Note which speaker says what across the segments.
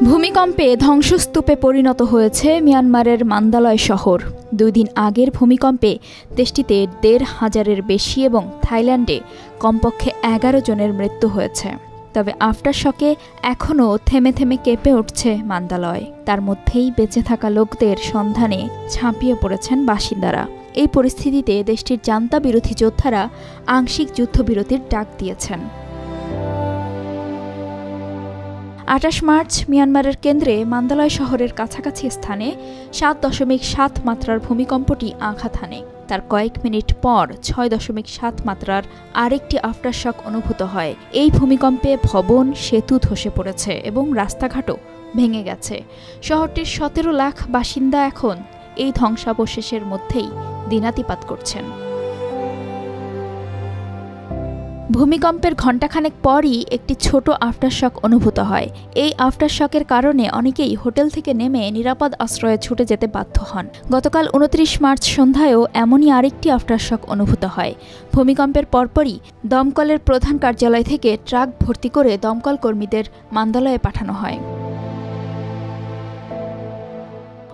Speaker 1: ভূমিকম্পে ধ্বংসস্তূপে পরিণত হয়েছে মিয়ানমারের মান্দালয় শহর। 2 দিন আগের ভূমিকম্পে দেশটিতে 1,500-এর বেশি এবং থাইল্যান্ডে কমপক্ষে 11 জনের মৃত্যু হয়েছে। তবে আফটারশকে এখনও থেমে থেমে কেঁপে উঠছে মান্দালয়। তার মধ্যেই বেঁচে থাকা লোকদের সন্ধানে ঝাঁপিয়ে পড়েছেন বাসিন্দারা। এই পরিস্থিতিতে দেশটির জান্তা বিরোধী যোদ্ধারা আংশিক যুদ্ধবিরতির ডাক দিয়েছেন। 28 মার্চ মিয়ানমারের কেন্দ্রে মান্দালয় শহরের কাছাকাছি স্থানে 7.7 মাত্রার ভূমিকম্পটি আঘাত হানে। তার কয়েক মিনিট পর 6.7 মাত্রার আরেকটি আফটারশক অনুভূত হয়। এই ভূমিকম্পে ভবন, সেতু ধসে পড়েছে এবং রাস্তাঘাটও ভেঙে গেছে। শহরটির 17 লাখ বাসিন্দা এখন এই ধ্বংসাবশেষের মধ্যেই দিনাতিপাত করছেন। ভূমিকম্পের ঘণ্টাখানেক পরই একটি ছোট আফটারশক অনুভূত হয়। এই আফটারশকের কারণে অনেকেই হোটেল থেকে নেমে নিরাপদ আশ্রয়ে ছুটে যেতে বাধ্য হন। গতকাল 29 মার্চ সন্ধ্যায়ও এমনই আরেকটি আফটারশক অনুভূত হয়। ভূমিকম্পের পরপরই দমকলের প্রধান কার্যালয় থেকে ট্রাক ভর্তি করে দমকল কর্মীদের মান্দালয়ে পাঠানো হয়।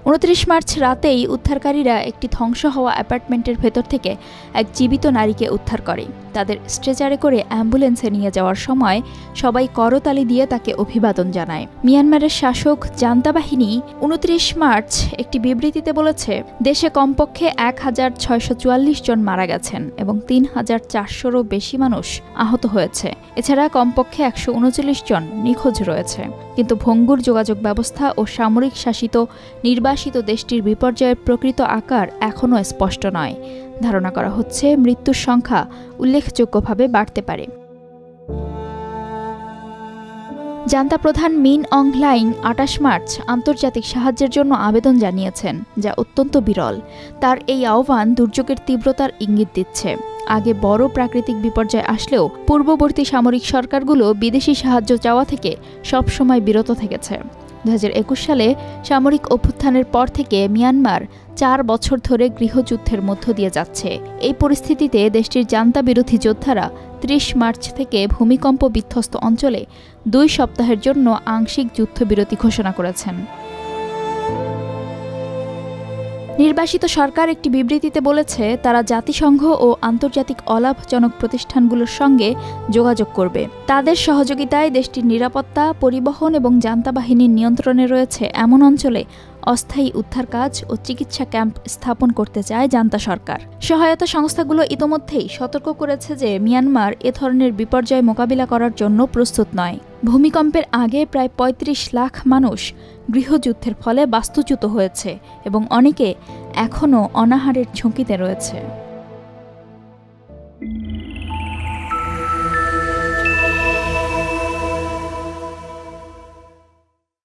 Speaker 1: 29 মার্চ রাতেই উদ্ধারকারীরা একটি ধ্বংস হওয়া অ্যাপার্টমেন্টের ভেতর থেকে এক জীবিত নারীকে উদ্ধার করে। তাদের স্ট্রেচারে করে অ্যাম্বুলেন্সে নিয়ে যাওয়ার সময় সবাই করতালি দিয়ে তাকে অভিবাদন জানায়। মিয়ানমারের শাসক জান্তা বাহিনী 29 মার্চ একটি বিবৃতিতে বলেছে, দেশে কমপক্ষে 1,644 জন মারা গেছেন এবং 3,400-রও বেশি মানুষ আহত হয়েছে। এছাড়া কমপক্ষে 139 জন নিখোঁজ রয়েছে। কিন্তু ভঙ্গুর যোগাযোগ ব্যবস্থা ও সামরিক শাসিত নির্বাসিত দেশটির বিপর্যয়ের প্রকৃত আকার এখনও স্পষ্ট নয়। ধারণা করা হচ্ছে মৃত্যুর সংখ্যা উল্লেখযোগ্যভাবে বাড়তে পারে। জান্তা প্রধান মিন অং হ্লাইং 28 মার্চ আন্তর্জাতিক সাহায্যের জন্য আবেদন জানিয়েছেন, যা অত্যন্ত বিরল। তার এই আহ্বান দুর্যোগের তীব্রতার ইঙ্গিত দিচ্ছে। আগে বড় প্রাকৃতিক বিপর্যয় আসলেও পূর্ববর্তী সামরিক সরকারগুলো বিদেশি সাহায্য চাওয়া থেকে সবসময় বিরত থেকেছে। 2021 সালে সামরিক অভ্যুত্থানের পর থেকে মিয়ানমার 4 বছর ধরে গৃহযুদ্ধের মধ্য দিয়ে যাচ্ছে। এই পরিস্থিতিতে দেশটির জান্তা বিরোধী যোদ্ধারা 30 মার্চ থেকে ভূমিকম্প বিধ্বস্ত অঞ্চলে 2 সপ্তাহের জন্য আংশিক যুদ্ধবিরতি ঘোষণা করেছেন। নির্বাসিত সরকার একটি বিবৃতিতে বলেছে, তারা জাতিসংঘ ও আন্তর্জাতিক অলাভজনক প্রতিষ্ঠানগুলোর সঙ্গে যোগাযোগ করবে। তাদের সহযোগিতায় দেশটির নিরাপত্তা, পরিবহন এবং জান্তা বাহিনীর নিয়ন্ত্রণে রয়েছে এমন অঞ্চলে অস্থায়ী উদ্ধার কাজ ও চিকিৎসা ক্যাম্প স্থাপন করতে চায় জান্তা সরকার। সহায়তা সংস্থাগুলো ইতোমধ্যেই সতর্ক করেছে যে মিয়ানমার এ ধরনের বিপর্যয় মোকাবিলা করার জন্য প্রস্তুত নয়। ভূমিকম্পের আগে প্রায় 35 লাখ মানুষ গৃহযুদ্ধের ফলে বাস্তুচ্যুত হয়েছে এবং অনেকে এখনও অনাহারের ঝুঁকিতে রয়েছে।